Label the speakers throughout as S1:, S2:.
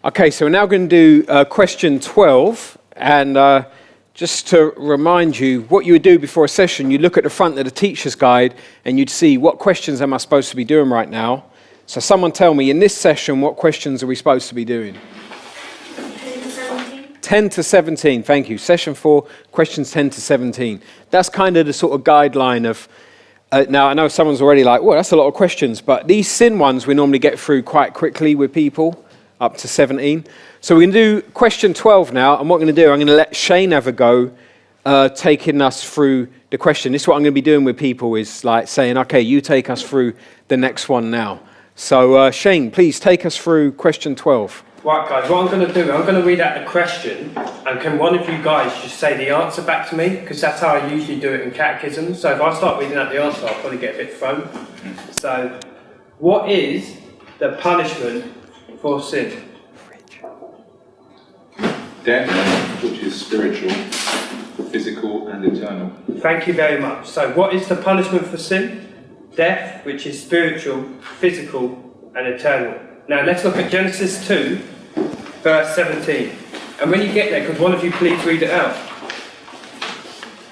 S1: Okay, so we're now going to do question 12, and just to remind you, what you would do before a session, you look at the front of the teacher's guide and you'd see what questions am I supposed to be doing right now. So someone tell me, in this session, what questions are we supposed to be doing?
S2: 10 to 17.
S1: 10 to 17, thank you. Session 4, questions 10 to 17. That's kind of the sort of guideline of, now I know someone's already like, well, that's a lot of questions, but these sin ones we normally get through quite quickly with people, up to 17. So we're going to do question 12 now, and what I'm going to do, I'm going to let Shane have a go, taking us through the question. This is what I'm going to be doing with people, is like saying, okay, you take us through the next one now. So Shane, please take us through question 12.
S3: Right guys, what I'm going to do, I'm going to read out the question, and can one of you guys just say the answer back to me, because that's how I usually do it in Catechism. So if I start reading out the answer, I'll probably get a bit thrown. So, what is the punishment for sin?
S4: Death, which is spiritual, physical and eternal.
S3: Thank you very much. So what is the punishment for sin? Death, which is spiritual, physical and eternal. Now let's look at Genesis 2, verse 17. And when you get there, could one of you please read it out?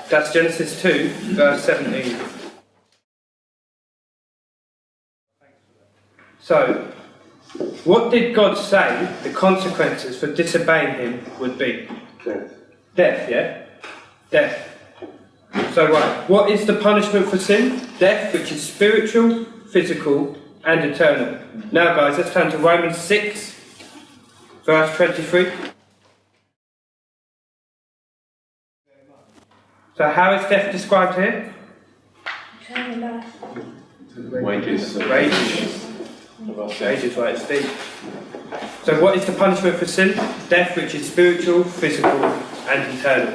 S3: That's Genesis 2, verse 17. So, what did God say the consequences for disobeying him would be?
S4: Death.
S3: Death, yeah? Death. So right, what is the punishment for sin? Death, which is spiritual, physical and eternal. Now guys, let's turn to Romans 6, verse 23. So how is death described here?
S2: Eternal life.
S4: Wages.
S3: Wages, right, it's deep. So what is the punishment for sin? Death, which is spiritual, physical and eternal.